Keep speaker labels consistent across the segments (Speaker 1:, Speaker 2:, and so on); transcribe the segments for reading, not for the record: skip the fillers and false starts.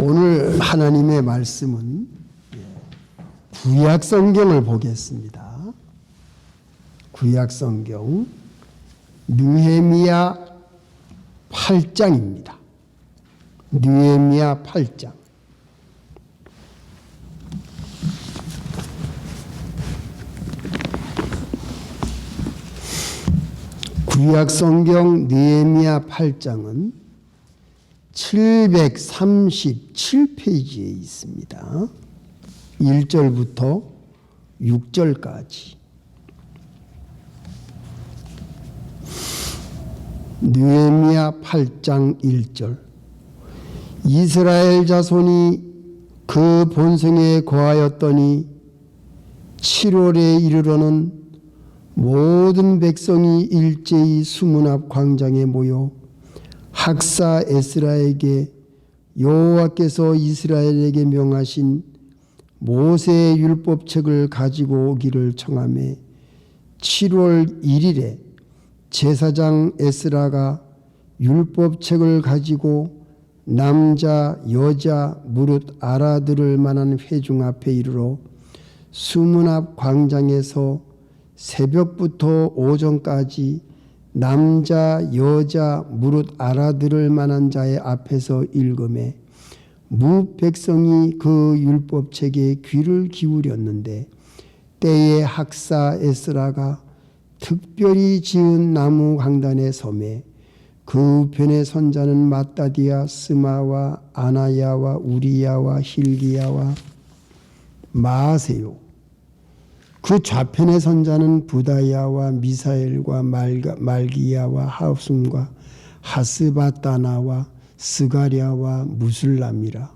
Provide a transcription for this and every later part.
Speaker 1: 오늘 하나님의 말씀은 구약 성경을 보겠습니다. 구약 성경 느헤미야 8장입니다. 느헤미야 8장. 구약 성경 느헤미야 8장은 737페이지에 있습니다. 1절부터 6절까지. 느헤미야 8장 1절. 이스라엘 자손이 그 본성에 거하였더니 7월에 이르러는 모든 백성이 일제히 수문 앞 광장에 모여 학사 에스라에게 여호와께서 이스라엘에게 명하신 모세의 율법책을 가지고 오기를 청하매 7월 1일에 제사장 에스라가 율법책을 가지고 남자 여자 무릇 알아들을 만한 회중 앞에 이르러 수문 앞 광장에서 새벽부터 오전까지 남자 여자 무릇 알아들을 만한 자의 앞에서 읽음에 무 백성이 그 율법책에 귀를 기울였는데 때에 학사 에스라가 특별히 지은 나무 강단에 서매 그 우편에 선 자는 마따디아 스마와 아나야와 우리야와 힐기야와 마아세요. 그 좌편에 선 자는 부다야와 미사엘과 말기야와 하숨과 하스바다나와 스가랴와 무술람이라.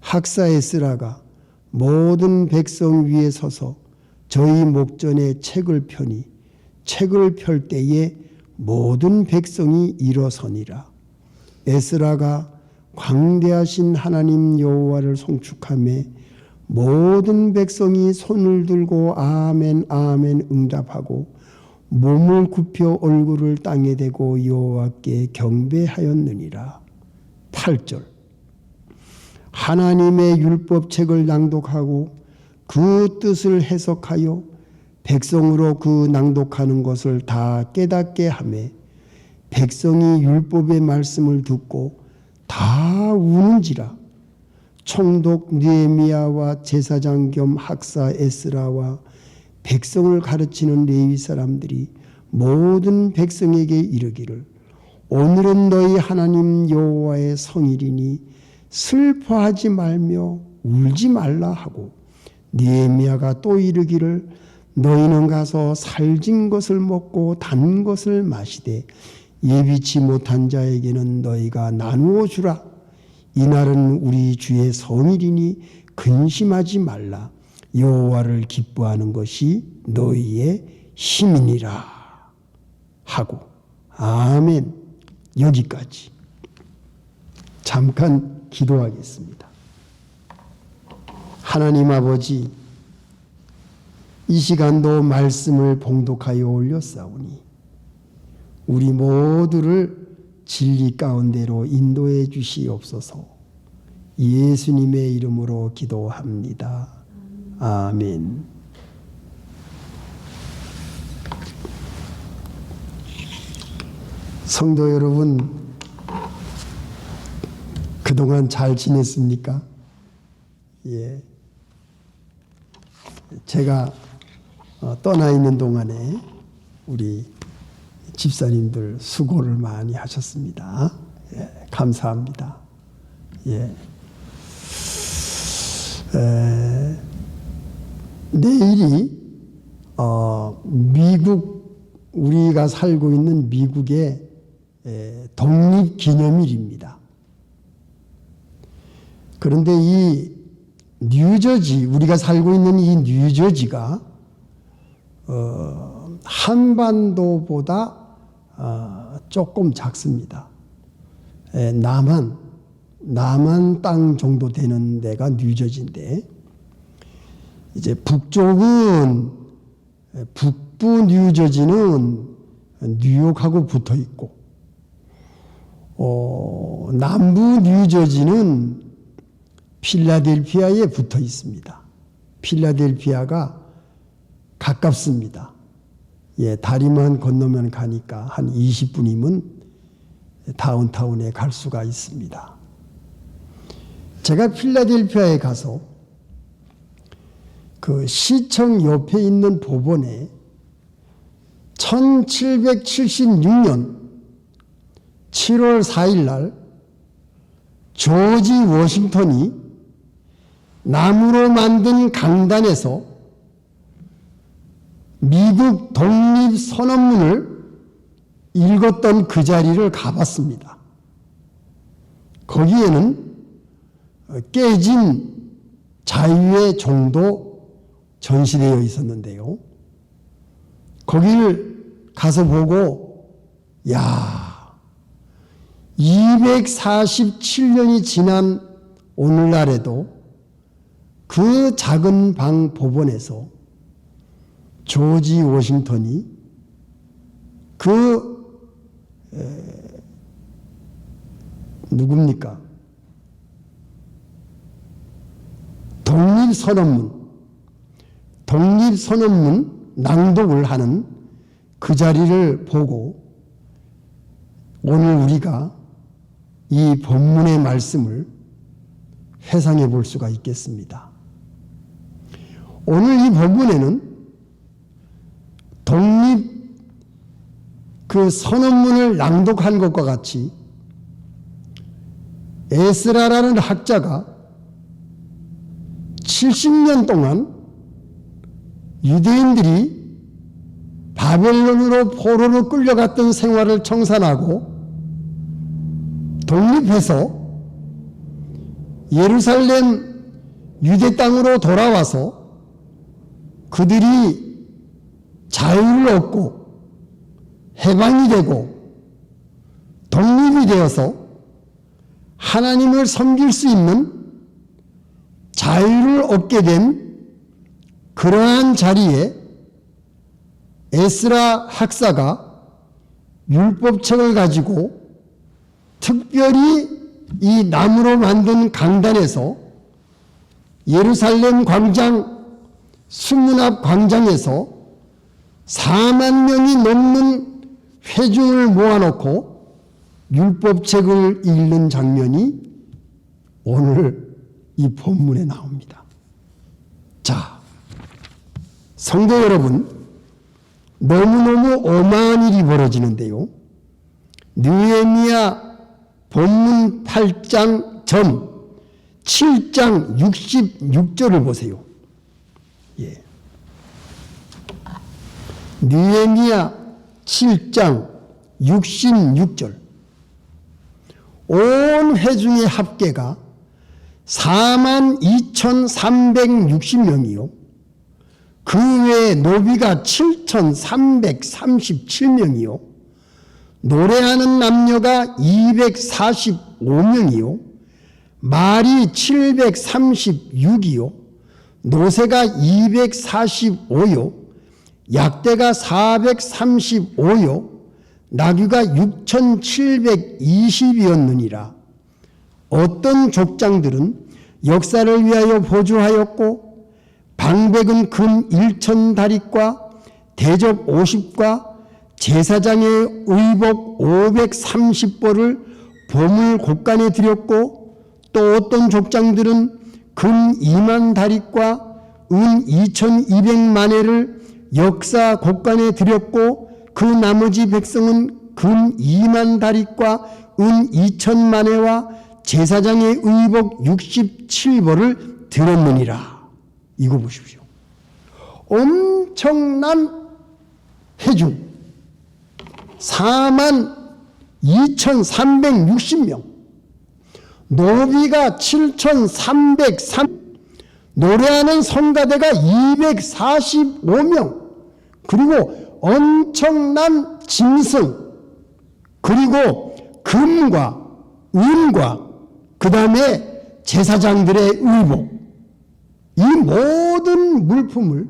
Speaker 1: 학사 에스라가 모든 백성 위에 서서 저희 목전에 책을 펴니 책을 펼 때에 모든 백성이 일어서니라. 에스라가 광대하신 하나님 여호와를 송축하며 모든 백성이 손을 들고 아멘 아멘 응답하고 몸을 굽혀 얼굴을 땅에 대고 여호와께 경배하였느니라. 8절. 하나님의 율법책을 낭독하고 그 뜻을 해석하여 백성으로 그 낭독하는 것을 다 깨닫게 하며 백성이 율법의 말씀을 듣고 다 우는지라. 총독 느헤미야와 제사장 겸 학사 에스라와 백성을 가르치는 레위 사람들이 모든 백성에게 이르기를 오늘은 너희 하나님 여호와의 성일이니 슬퍼하지 말며 울지 말라 하고 느헤미야가 또 이르기를 너희는 가서 살진 것을 먹고 단 것을 마시되 예비치 못한 자에게는 너희가 나누어 주라. 이날은 우리 주의 성일이니 근심하지 말라. 여호와를 기뻐하는 것이 너희의 힘이니라 하고 아멘. 여기까지. 잠깐 기도하겠습니다. 하나님 아버지, 이 시간도 말씀을 봉독하여 올렸사오니 우리 모두를 진리 가운데로 인도해 주시옵소서. 예수님의 이름으로 기도합니다. 아멘. 성도 여러분, 그동안 잘 지냈습니까? 예. 제가 떠나 있는 동안에 우리 집사님들 수고를 많이 하셨습니다. 예, 감사합니다. 예. 내일이 미국, 우리가 살고 있는 미국의 독립기념일입니다. 그런데 이 뉴저지, 우리가 살고 있는 이 뉴저지가 한반도보다 조금 작습니다. 남한 땅 정도 되는 데가 뉴저지인데, 이제 북쪽은, 북부 뉴저지는 뉴욕하고 붙어 있고, 남부 뉴저지는 필라델피아에 붙어 있습니다. 필라델피아가 가깝습니다. 예, 다리만 건너면 가니까 한 20분이면 다운타운에 갈 수가 있습니다. 제가 필라델피아에 가서 그 시청 옆에 있는 법원에 1776년 7월 4일 날 조지 워싱턴이 나무로 만든 강단에서 미국 독립선언문을 읽었던 그 자리를 가봤습니다. 거기에는 깨진 자유의 종도 전시되어 있었는데요. 거기를 가서 보고, 야, 247년이 지난 오늘날에도 그 작은 방 법원에서 조지 워싱턴이 누굽니까? 독립선언문 낭독을 하는 그 자리를 보고 오늘 우리가 이 본문의 말씀을 회상해 볼 수가 있겠습니다. 오늘 이 본문에는 독립 그 선언문을 낭독한 것과 같이 에스라라는 학자가 70년 동안 유대인들이 바벨론으로 포로로 끌려갔던 생활을 청산하고 독립해서 예루살렘 유대 땅으로 돌아와서 그들이 자유를 얻고 해방이 되고 독립이 되어서 하나님을 섬길 수 있는 자유를 얻게 된 그러한 자리에 에스라 학사가 율법책을 가지고 특별히 이 나무로 만든 강단에서 예루살렘 광장 수문 앞 광장에서 4만 명이 넘는 회중을 모아놓고 율법책을 읽는 장면이 오늘 이 본문에 나옵니다. 자, 성도 여러분, 너무너무 어마한 일이 벌어지는데요. 느헤미야 본문 8장 전 7장 66절을 보세요. 예. 느헤미야 7장 66절. 온 회중의 합계가 42,360명이요. 그 외에 노비가 7,337명이요. 노래하는 남녀가 245명이요. 말이 736이요. 노새가 245요. 약대가 435요. 나귀가 6,720이었느니라. 어떤 족장들은 역사를 위하여 보조하였고 방백은 금 1,000다릿과 대접 50과 제사장의 의복 530벌을 보물 곡간에 드렸고 또 어떤 족장들은 금 2만 다릿과 은 2,200만회를 역사 곡간에 드렸고 그 나머지 백성은 금 2만 다릿과 은 2,000만회와 제사장의 의복 67벌을 드렸느니라. 이거 보십시오. 엄청난 회중 42,360명, 노비가 7,303, 노래하는 성가대가 245명, 그리고 엄청난 짐승, 그리고 금과 은과 그 다음에 제사장들의 의복, 이 모든 물품을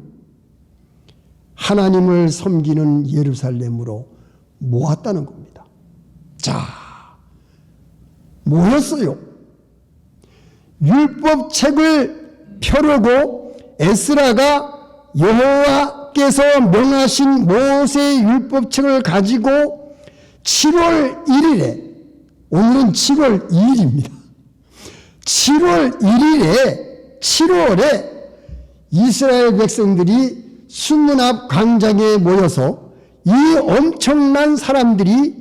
Speaker 1: 하나님을 섬기는 예루살렘으로 모았다는 겁니다. 자, 모였어요. 율법책을 펴려고 에스라가 여호와께서 명하신 모세의 율법책을 가지고 7월 1일에, 오늘은 7월 2일입니다. 7월 1일에 7월에 이스라엘 백성들이 수문 앞 광장에 모여서 이 엄청난 사람들이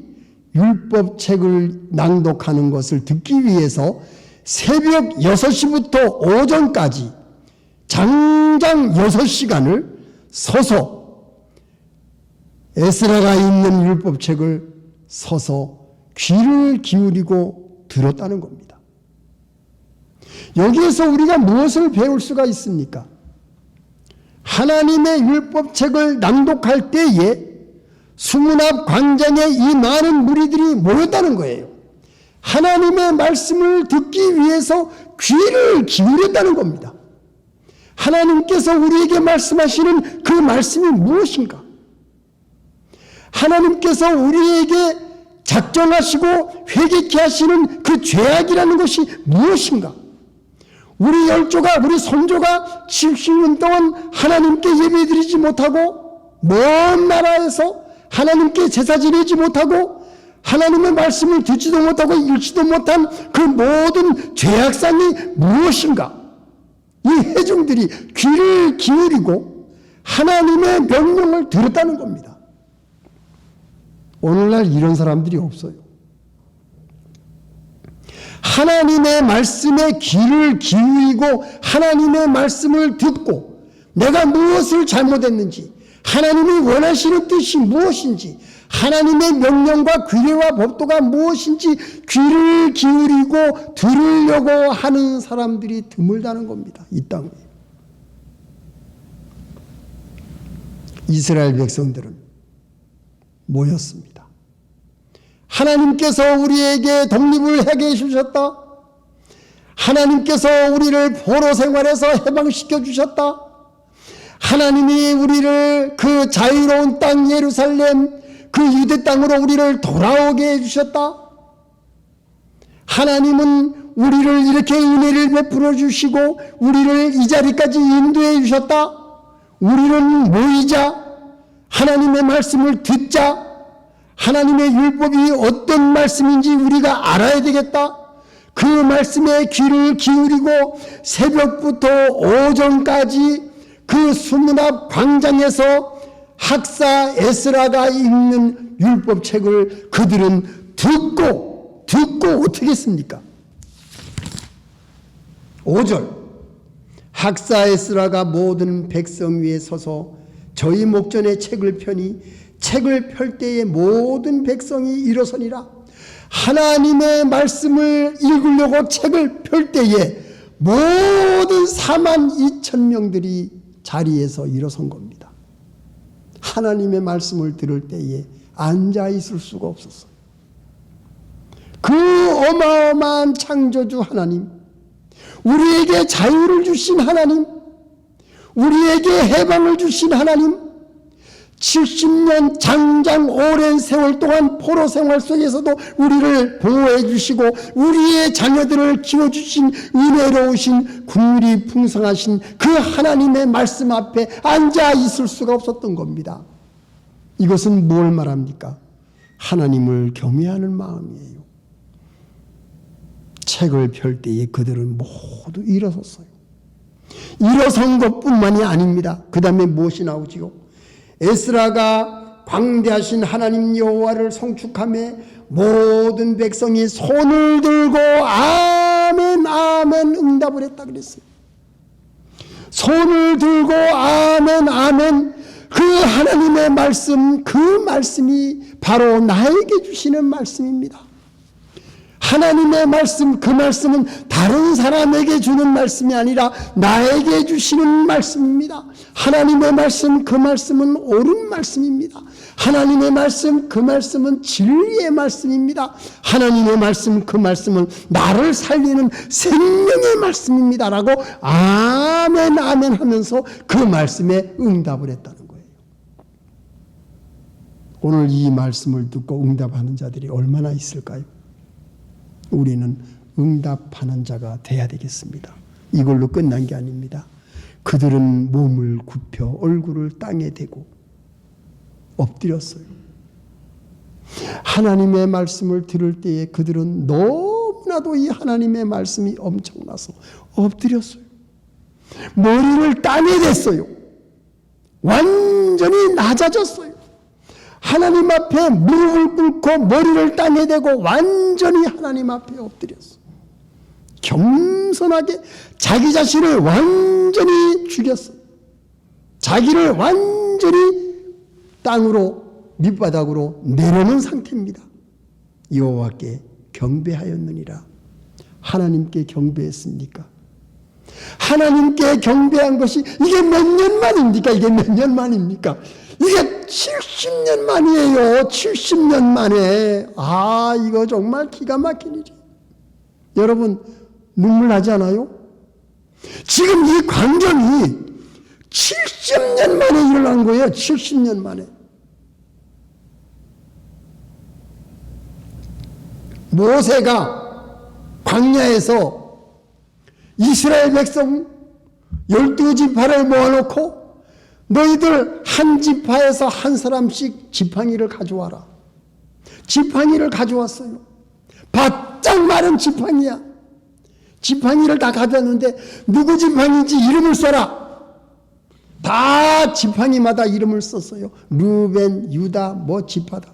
Speaker 1: 율법책을 낭독하는 것을 듣기 위해서 새벽 6시부터 오전까지 장장 6시간을 서서 에스라가 읽는 율법책을 서서 귀를 기울이고 들었다는 겁니다. 여기에서 우리가 무엇을 배울 수가 있습니까? 하나님의 율법책을 낭독할 때에 수문 앞 광장에 이 많은 무리들이 모였다는 거예요. 하나님의 말씀을 듣기 위해서 귀를 기울였다는 겁니다. 하나님께서 우리에게 말씀하시는 그 말씀이 무엇인가? 하나님께서 우리에게 작정하시고 회개케 하시는 그 죄악이라는 것이 무엇인가? 우리 열조가, 우리 선조가 70년 동안 하나님께 예배드리지 못하고 먼 나라에서 하나님께 제사 지내지 못하고 하나님의 말씀을 듣지도 못하고 읽지도 못한 그 모든 죄악상이 무엇인가? 이 회중들이 귀를 기울이고 하나님의 명령을 들었다는 겁니다. 오늘날 이런 사람들이 없어요. 하나님의 말씀에 귀를 기울이고 하나님의 말씀을 듣고 내가 무엇을 잘못했는지, 하나님이 원하시는 뜻이 무엇인지, 하나님의 명령과 규례와 법도가 무엇인지 귀를 기울이고 들으려고 하는 사람들이 드물다는 겁니다. 이 땅에. 이스라엘 백성들은 모였습니다. 하나님께서 우리에게 독립을 하게 해주셨다. 하나님께서 우리를 포로 생활에서 해방시켜 주셨다. 하나님이 우리를 그 자유로운 땅 예루살렘 그 유대 땅으로 우리를 돌아오게 해주셨다. 하나님은 우리를 이렇게 은혜를 베풀어 주시고 우리를 이 자리까지 인도해 주셨다. 우리는 모이자, 하나님의 말씀을 듣자, 하나님의 율법이 어떤 말씀인지 우리가 알아야 되겠다. 그 말씀에 귀를 기울이고 새벽부터 오전까지 그 수문 앞 광장에서 학사 에스라가 읽는 율법책을 그들은 듣고 어떻게 했습니까? 5절 학사 에스라가 모든 백성 위에 서서 저희 목전에 책을 펴니 책을 펼 때에 모든 백성이 일어서니라. 하나님의 말씀을 읽으려고 책을 펼 때에 모든 42,000명들이 자리에서 일어선 겁니다. 하나님의 말씀을 들을 때에 앉아 있을 수가 없었어요. 그 어마어마한 창조주 하나님, 우리에게 자유를 주신 하나님, 우리에게 해방을 주신 하나님, 70년 장장 오랜 세월 동안 포로 생활 속에서도 우리를 보호해 주시고 우리의 자녀들을 키워주신 은혜로우신 국률이 풍성하신 그 하나님의 말씀 앞에 앉아 있을 수가 없었던 겁니다. 이것은 뭘 말합니까? 하나님을 경외하는 마음이에요. 책을 펼 때에 그들은 모두 일어섰어요. 일어선 것뿐만이 아닙니다. 그 다음에 무엇이 나오지요? 에스라가 광대하신 하나님 여호와를 송축하며 모든 백성이 손을 들고 아멘 아멘 응답을 했다 그랬어요. 손을 들고 아멘 아멘. 그 하나님의 말씀, 그 말씀이 바로 나에게 주시는 말씀입니다. 하나님의 말씀, 그 말씀은 다른 사람에게 주는 말씀이 아니라 나에게 주시는 말씀입니다. 하나님의 말씀, 그 말씀은 옳은 말씀입니다. 하나님의 말씀, 그 말씀은 진리의 말씀입니다. 하나님의 말씀, 그 말씀은 나를 살리는 생명의 말씀입니다. 라고 아멘 아멘 하면서 그 말씀에 응답을 했다는 거예요. 오늘 이 말씀을 듣고 응답하는 자들이 얼마나 있을까요? 우리는 응답하는 자가 돼야 되겠습니다. 이걸로 끝난 게 아닙니다. 그들은 몸을 굽혀 얼굴을 땅에 대고 엎드렸어요. 하나님의 말씀을 들을 때에 그들은 너무나도 이 하나님의 말씀이 엄청나서 엎드렸어요. 머리를 땅에 댔어요. 완전히 낮아졌어요. 하나님 앞에 무릎을 꿇고 머리를 땅에 대고 완전히 하나님 앞에 엎드렸어요. 겸손하게 자기 자신을 완전히 죽였어요. 자기를 완전히 땅으로 밑바닥으로 내려놓은 상태입니다. 여호와께 경배하였느니라. 하나님께 경배했습니까? 하나님께 경배한 것이 이게 몇 년 만입니까? 이게 몇 년 만입니까? 이게 70년 만이에요. 70년 만에. 아, 이거 정말 기가 막힌 일이에요. 여러분 눈물 나지 않아요? 지금 이 광경이 70년 만에 일어난 거예요. 70년 만에. 모세가 광야에서 이스라엘 백성 12지파를 모아놓고 너희들 한 지파에서 한 사람씩 지팡이를 가져와라. 지팡이를 가져왔어요. 바짝 마른 지팡이야. 지팡이를 다 가져왔는데 누구 지팡이인지 이름을 써라. 다 지팡이마다 이름을 썼어요. 루벤, 유다, 뭐 지파다.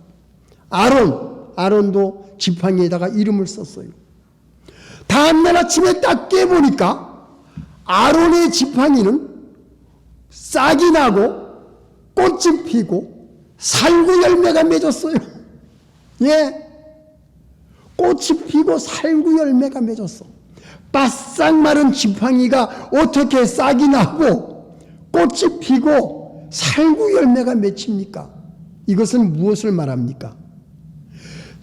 Speaker 1: 아론도 지팡이에다가 이름을 썼어요. 다음날 아침에 딱 깨보니까 아론의 지팡이는 싹이 나고 꽃이 피고 살구 열매가 맺었어요. 예, 꽃이 피고 살구 열매가 맺었어. 바싹 마른 지팡이가 어떻게 싹이 나고 꽃이 피고 살구 열매가 맺힙니까? 이것은 무엇을 말합니까?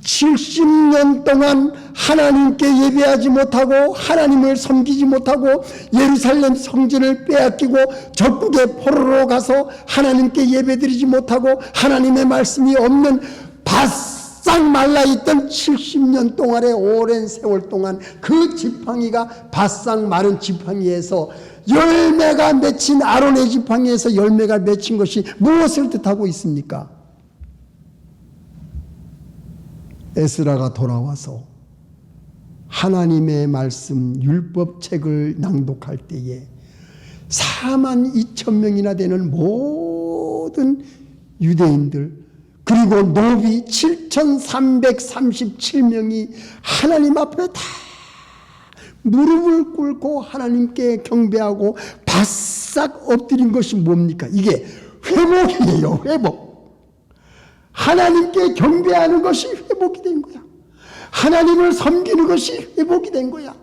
Speaker 1: 70년 동안 하나님께 예배하지 못하고 하나님을 섬기지 못하고 예루살렘 성전을 빼앗기고 적국의 포로로 가서 하나님께 예배드리지 못하고 하나님의 말씀이 없는 바싹 말라있던 70년 동안의 오랜 세월 동안 그 지팡이가 바싹 마른 지팡이에서 열매가 맺힌 아론의 지팡이에서 열매가 맺힌 것이 무엇을 뜻하고 있습니까? 에스라가 돌아와서 하나님의 말씀 율법책을 낭독할 때에 42,000명이나 되는 모든 유대인들 그리고 노비 7,337명이 하나님 앞에 다 무릎을 꿇고 하나님께 경배하고 바싹 엎드린 것이 뭡니까? 이게 회복이에요. 회복. 하나님께 경배하는 것이 회복이 된 거야. 하나님을 섬기는 것이 회복이 된 거야.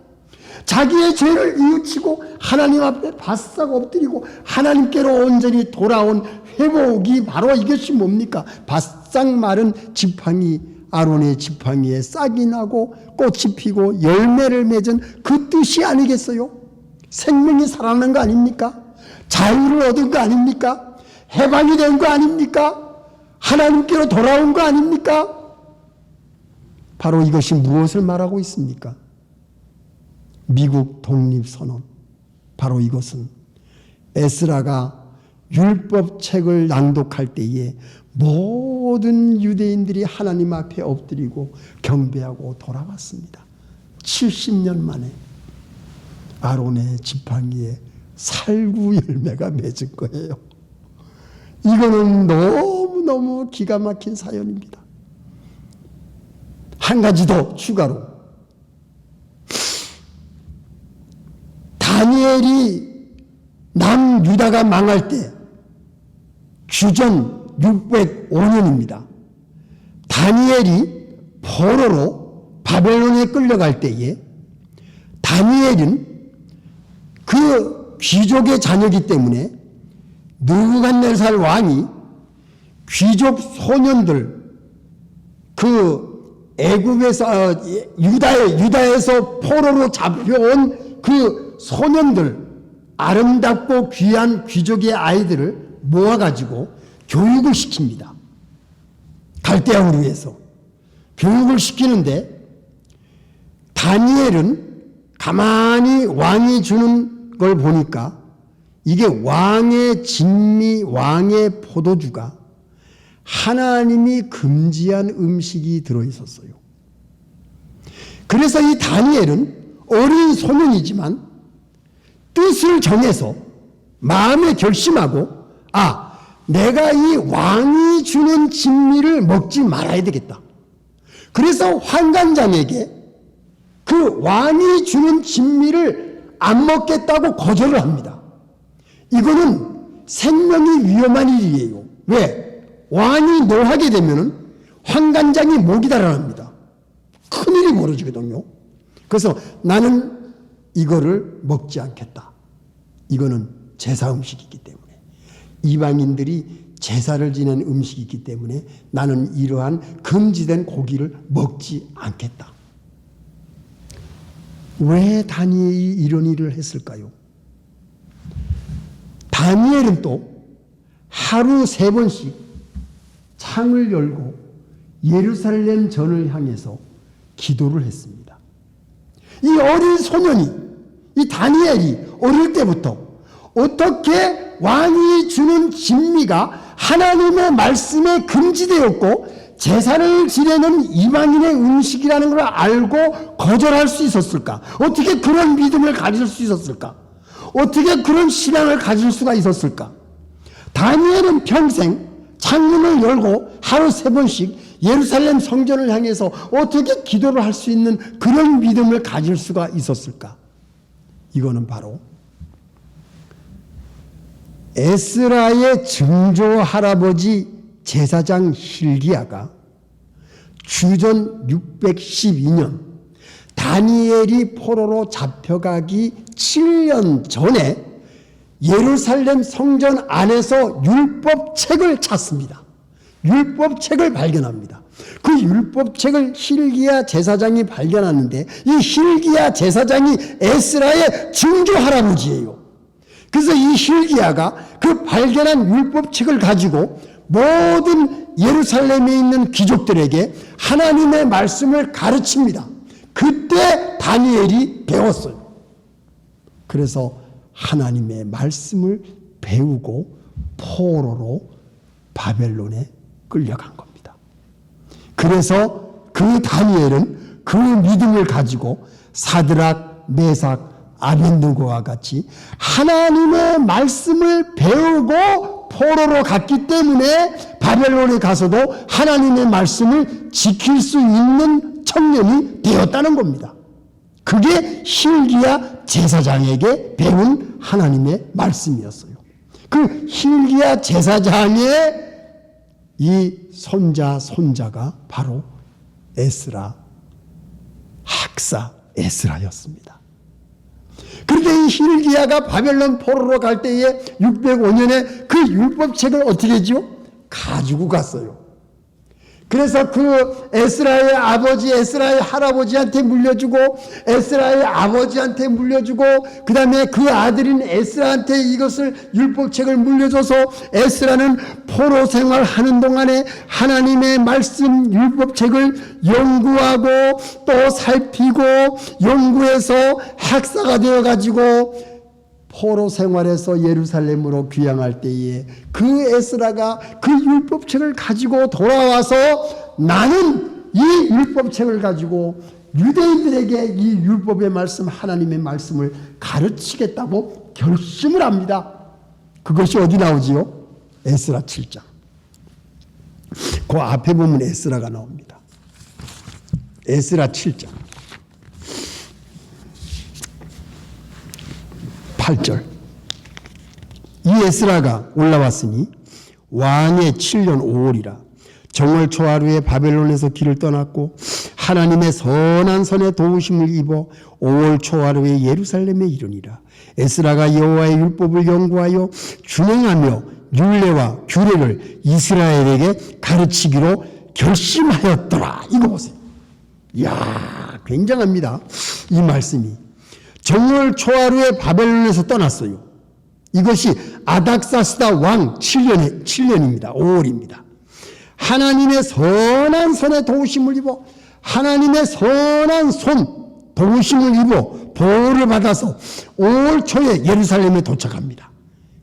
Speaker 1: 자기의 죄를 뉘우치고 하나님 앞에 바싹 엎드리고 하나님께로 온전히 돌아온 회복이 바로 이것이 뭡니까? 바싹 마른 지팡이, 아론의 지팡이에 싹이 나고 꽃이 피고 열매를 맺은 그 뜻이 아니겠어요? 생명이 살아난 거 아닙니까? 자유를 얻은 거 아닙니까? 해방이 된 거 아닙니까? 하나님께로 돌아온 거 아닙니까? 바로 이것이 무엇을 말하고 있습니까? 미국 독립선언. 바로 이것은 에스라가 율법책을 낭독할 때에 모든 유대인들이 하나님 앞에 엎드리고 경배하고 돌아왔습니다. 70년 만에 아론의 지팡이에 살구 열매가 맺은 거예요. 이거는 너무너무 기가 막힌 사연입니다. 한 가지 더 추가로 다니엘이 남유다가 망할 때 주전 605년입니다. 다니엘이 포로로 바벨론에 끌려갈 때에 다니엘은 그 귀족의 자녀이기 때문에 느부갓네살 왕이 귀족 소년들 그 애굽에서 유다에서 포로로 잡혀온 그 소년들 아름답고 귀한 귀족의 아이들을 모아가지고 교육을 시킵니다. 갈대아 우르에서 교육을 시키는데 다니엘은 가만히 왕이 주는 걸 보니까 이게 왕의 진미, 왕의 포도주가 하나님이 금지한 음식이 들어있었어요. 그래서 이 다니엘은 어린 소년이지만 뜻을 정해서 마음에 결심하고 내가 이 왕이 주는 진미를 먹지 말아야 되겠다. 그래서 환관장에게 그 왕이 주는 진미를 안 먹겠다고 거절을 합니다. 이거는 생명이 위험한 일이에요. 왜? 왕이 노하게 되면은 환관장이 목이 달아납니다. 큰일이 벌어지거든요. 그래서 나는 이거를 먹지 않겠다. 이거는 제사 음식이기 때문에, 이방인들이 제사를 지낸 음식이기 때문에 나는 이러한 금지된 고기를 먹지 않겠다. 왜 다니엘이 이런 일을 했을까요? 다니엘은 또 하루 3번씩 창을 열고 예루살렘 전을 향해서 기도를 했습니다. 이 어린 소년이, 이 다니엘이 어릴 때부터 어떻게 왕이 주는 진미가 하나님의 말씀에 금지되었고 제사를 지내는 이방인의 음식이라는 걸 알고 거절할 수 있었을까? 어떻게 그런 믿음을 가질 수 있었을까? 어떻게 그런 신앙을 가질 수가 있었을까? 다니엘은 평생 창문을 열고 하루 3번씩 예루살렘 성전을 향해서 어떻게 기도를 할 수 있는 그런 믿음을 가질 수가 있었을까? 이거는 바로 에스라의 증조 할아버지 제사장 hil기야가 주전 612년 다니엘이 포로로 잡혀가기 7년 전에 예루살렘 성전 안에서 율법책을 찾습니다. 율법책을 발견합니다. 그 율법책을 hil기야 제사장이 발견하는데 이 hil기야 제사장이 에스라의 증조 할아버지예요. 그래서 이 hil기야가 그 발견한 율법책을 가지고 모든 예루살렘에 있는 귀족들에게 하나님의 말씀을 가르칩니다. 그때 다니엘이 배웠어요. 그래서 하나님의 말씀을 배우고 포로로 바벨론에 끌려간 겁니다. 그래서 그 다니엘은 그 믿음을 가지고 사드락, 메삭, 아벤느고와 같이 하나님의 말씀을 배우고 포로로 갔기 때문에 바벨론에 가서도 하나님의 말씀을 지킬 수 있는 청년이 되었다는 겁니다. 그게 hil기야 제사장에게 배운 하나님의 말씀이었어요. 그 hil기야 제사장의 이 손자가 바로 에스라, 학사 에스라였습니다. 그런데 이 hil기야가 바벨론 포로로 갈 때에 605년에 그 율법책을 어떻게 했죠? 가지고 갔어요. 그래서 그 에스라의 아버지, 에스라의 할아버지한테 물려주고, 에스라의 아버지한테 물려주고, 그 다음에 그 아들인 에스라한테 이것을 율법책을 물려줘서 에스라는 포로 생활하는 동안에 하나님의 말씀 율법책을 연구하고 또 살피고 연구해서 학사가 되어가지고 포로 생활에서 예루살렘으로 귀향할 때에 그 에스라가 그 율법책을 가지고 돌아와서 나는 이 율법책을 가지고 유대인들에게 이 율법의 말씀, 하나님의 말씀을 가르치겠다고 결심을 합니다. 그것이 어디 나오지요? 에스라 7장. 그 앞에 보면 에스라가 나옵니다. 에스라 7장 8절. 이 에스라가 올라왔으니 왕의 7년 5월이라 정월 초하루에 바벨론에서 길을 떠났고 하나님의 선한 선에 도우심을 입어 5월 초하루에 예루살렘에 이르니라. 에스라가 여호와의 율법을 연구하여 준행하며 율례와 규례를 이스라엘에게 가르치기로 결심하였더라. 이거 보세요. 이야, 굉장합니다. 이 말씀이. 정월 초하루에 바벨론에서 떠났어요. 이것이 아닥사스다 왕 7년입니다. 5월입니다. 하나님의 선한 손에 도우심을 입어 하나님의 선한 손, 도심을 입어 보호를 받아서 올 초에 예루살렘에 도착합니다.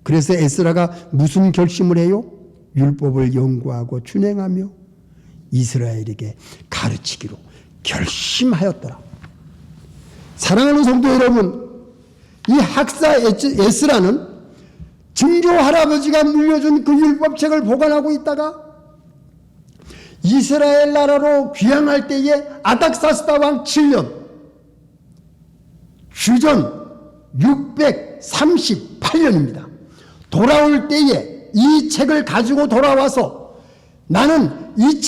Speaker 1: 그래서 에스라가 무슨 결심을 해요? 율법을 연구하고 준행하며 이스라엘에게 가르치기로 결심하였더라. 사랑하는 성도 여러분, 이 학사 에스라는 증조 할아버지가 물려준 그 율법책을 보관하고 있다가 이스라엘 나라로 귀향할 때에 아닥사스다 왕 7년 주전 638년입니다. 돌아올 때에 이 책을 가지고 돌아와서 나는 이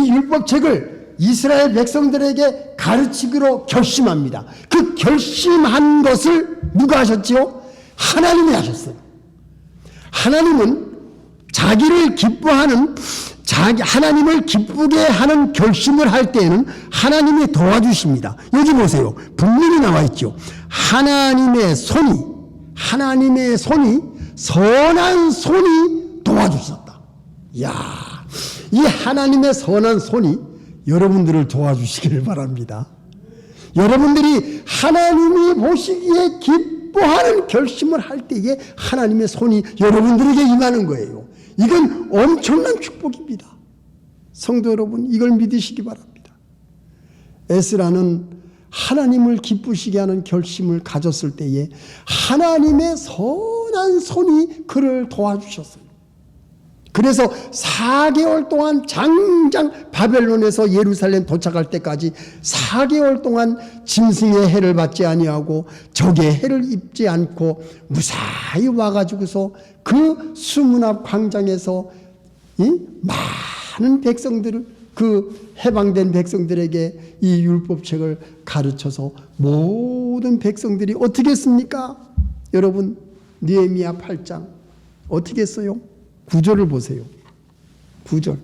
Speaker 1: 율법책을 이스라엘 백성들에게 가르치기로 결심합니다. 그 결심한 것을 누가 하셨지요? 하나님이 하셨어요. 하나님은 자기를 기뻐하는, 하나님을 기쁘게 하는 결심을 할 때에는 하나님이 도와주십니다. 여기 보세요. 분명히 나와 있죠. 하나님의 손이 선한 손이 도와주셨다. 이야, 이 하나님의 선한 손이 여러분들을 도와주시기를 바랍니다. 여러분들이 하나님이 보시기에 기뻐하는 결심을 할 때에 하나님의 손이 여러분들에게 임하는 거예요. 이건 엄청난 축복입니다. 성도 여러분, 이걸 믿으시기 바랍니다. 에스라는 하나님을 기쁘시게 하는 결심을 가졌을 때에 하나님의 선한 손이 그를 도와주셨어요. 그래서 4개월 동안 장장 바벨론에서 예루살렘 도착할 때까지 4개월 동안 짐승의 해를 받지 아니하고 적의 해를 입지 않고 무사히 와가지고서 그 수문 앞 광장에서 많은 백성들을, 그 해방된 백성들에게 이 율법책을 가르쳐서 모든 백성들이 어떻게 했습니까? 여러분, 느헤미야 8장 어떻게 했어요? 9절을 보세요. 9절.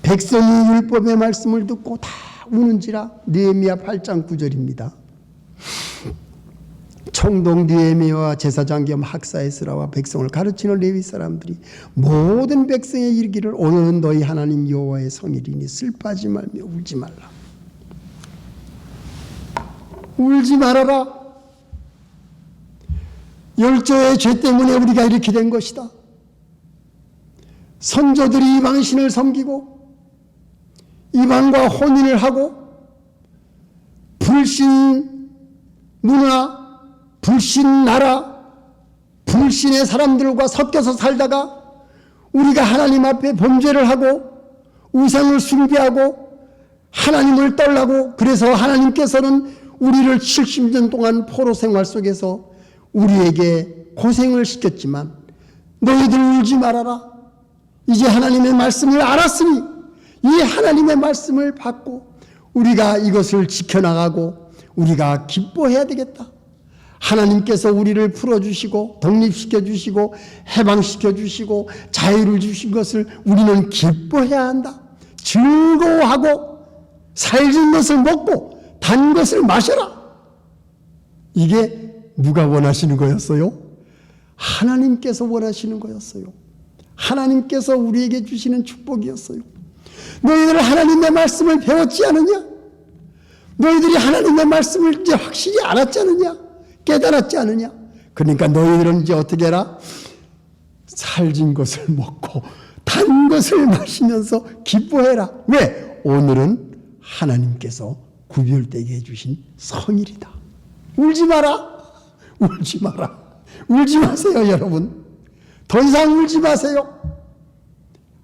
Speaker 1: 백성이 율법의 말씀을 듣고 다 우는지라. 느헤미야 8장 9절입니다. 총독 느헤미야와 제사장 겸 학사 에스라와 백성을 가르치는 레위 사람들이 모든 백성에 이르기를 오늘은 너희 하나님 여호와의 성일이니 슬퍼하지 말며 울지 말라. 울지 말아라. 열조의 죄 때문에 우리가 이렇게 된 것이다. 선조들이 이방신을 섬기고 이방과 혼인을 하고 불신 문화, 불신 나라, 불신의 사람들과 섞여서 살다가 우리가 하나님 앞에 범죄를 하고 우상을 숭배하고 하나님을 떠나고, 그래서 하나님께서는 우리를 70년 동안 포로 생활 속에서 우리에게 고생을 시켰지만 너희들 울지 말아라. 이제 하나님의 말씀을 알았으니 이 하나님의 말씀을 받고 우리가 이것을 지켜나가고 우리가 기뻐해야 되겠다. 하나님께서 우리를 풀어주시고 독립시켜 주시고 해방시켜 주시고 자유를 주신 것을 우리는 기뻐해야 한다. 즐거워하고 살진 것을 먹고 단 것을 마셔라. 이게 누가 원하시는 거였어요? 하나님께서 원하시는 거였어요. 하나님께서 우리에게 주시는 축복이었어요. 너희들 하나님의 말씀을 배웠지 않느냐? 너희들이 하나님의 말씀을 이제 확실히 알았지 않느냐? 깨달았지 않느냐? 그러니까 너희들은 이제 어떻게 해라? 살진 것을 먹고 단 것을 마시면서 기뻐해라. 왜? 오늘은 하나님께서 구별되게 해주신 성일이다. 울지 마라. 울지 마라. 울지 마세요, 여러분. 더 이상 울지 마세요.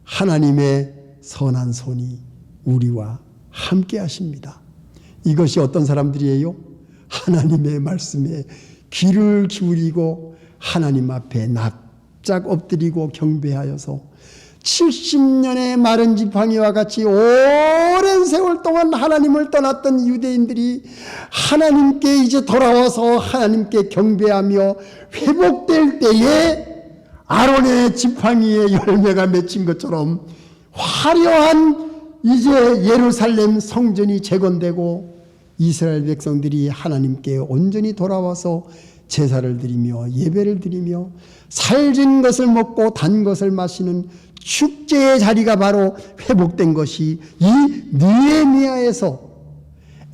Speaker 1: 하나님의 선한 손이 우리와 함께 하십니다. 이것이 어떤 사람들이에요? 하나님의 말씀에 귀를 기울이고 하나님 앞에 납작 엎드리고 경배하여서 70년의 마른 지팡이와 같이 오랜 세월 동안 하나님을 떠났던 유대인들이 하나님께 이제 돌아와서 하나님께 경배하며 회복될 때에 아론의 지팡이에 열매가 맺힌 것처럼 화려한 이제 예루살렘 성전이 재건되고 이스라엘 백성들이 하나님께 온전히 돌아와서 제사를 드리며 예배를 드리며 살진 것을 먹고 단 것을 마시는 축제의 자리가 바로 회복된 것이 이 느헤미야에서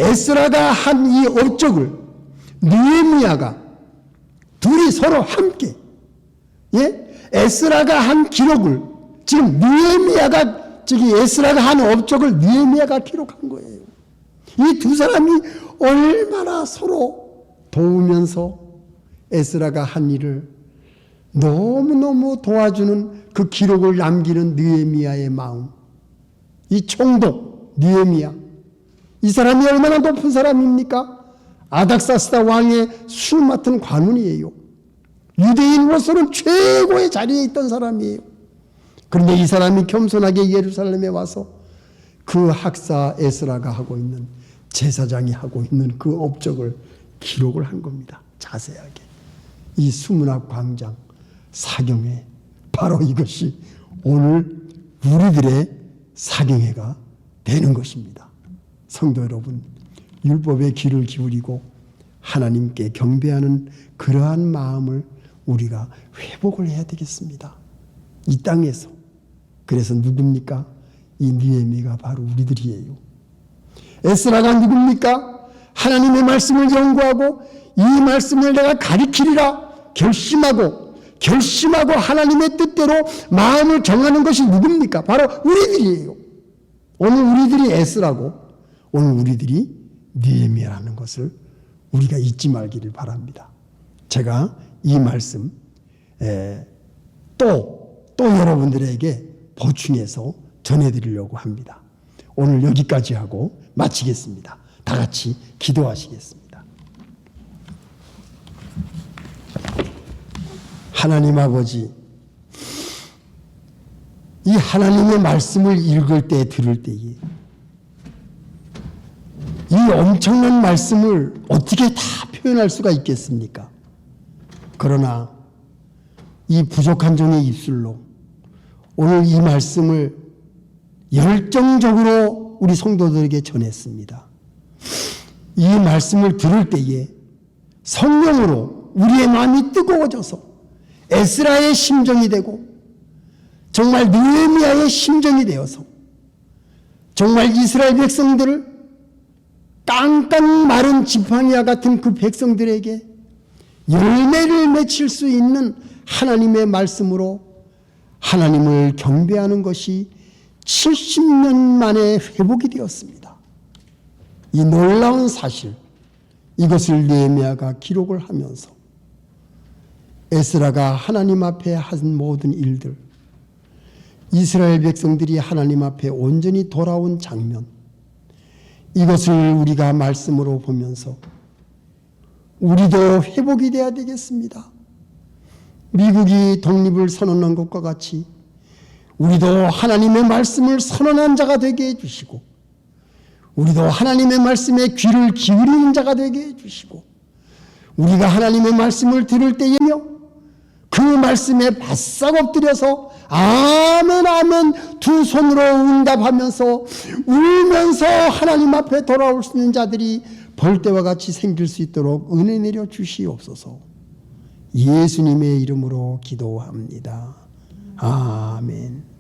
Speaker 1: 에스라가 한 이 업적을 느헤미야가 둘이 서로 함께, 에스라가 한 기록을 지금 느헤미야가, 에스라가 한 업적을 느헤미야가 기록한 거예요. 이 두 사람이 얼마나 서로 도우면서 에스라가 한 일을 너무너무 도와주는 그 기록을 남기는 느헤미야의 마음, 이 총독 느헤미야, 이 사람이 얼마나 높은 사람입니까? 아닥사스다 왕의 술 맡은 관원이에요. 유대인으로서는 최고의 자리에 있던 사람이에요. 그런데 이 사람이 겸손하게 예루살렘에 와서 그 학사 에스라가 하고 있는, 제사장이 하고 있는 그 업적을 기록을 한 겁니다. 자세하게. 이 수문학 광장 사경회, 바로 이것이 오늘 우리들의 사경회가 되는 것입니다. 성도 여러분, 율법의 귀를 기울이고 하나님께 경배하는 그러한 마음을 우리가 회복을 해야 되겠습니다. 이 땅에서. 그래서 누굽니까? 이 느헤미야가 바로 우리들이에요. 에스라가 누굽니까? 하나님의 말씀을 연구하고 이 말씀을 내가 가리키리라 결심하고 하나님의 뜻대로 마음을 정하는 것이 누굽니까? 바로 우리들이에요. 오늘 우리들이 에스라고, 오늘 우리들이 느헤미야라는 것을 우리가 잊지 말기를 바랍니다. 제가 이 말씀 또 여러분들에게 보충해서 전해드리려고 합니다. 오늘 여기까지 하고 마치겠습니다. 다 같이 기도하시겠습니다. 하나님 아버지, 이 하나님의 말씀을 읽을 때, 들을 때에 이 엄청난 말씀을 어떻게 다 표현할 수가 있겠습니까? 그러나 이 부족한 종의 입술로 오늘 이 말씀을 열정적으로 우리 성도들에게 전했습니다. 이 말씀을 들을 때에 성령으로 우리의 마음이 뜨거워져서 에스라의 심정이 되고 정말 느헤미야의 심정이 되어서 정말 이스라엘 백성들을 깡깡 마른 지팡이와 같은 그 백성들에게 열매를 맺힐 수 있는 하나님의 말씀으로 하나님을 경배하는 것이 70년 만에 회복이 되었습니다. 이 놀라운 사실, 이것을 느헤미야가 기록을 하면서 에스라가 하나님 앞에 한 모든 일들, 이스라엘 백성들이 하나님 앞에 온전히 돌아온 장면, 이것을 우리가 말씀으로 보면서 우리도 회복이 돼야 되겠습니다. 미국이 독립을 선언한 것과 같이 우리도 하나님의 말씀을 선언한 자가 되게 해주시고, 우리도 하나님의 말씀에 귀를 기울이는 자가 되게 해주시고, 우리가 하나님의 말씀을 들을 때에며 그 말씀에 바싹 엎드려서 아멘 아멘 두 손으로 응답하면서 울면서 하나님 앞에 돌아올 수 있는 자들이 벌떼와 같이 생길 수 있도록 은혜 내려 주시옵소서. 예수님의 이름으로 기도합니다. 아멘.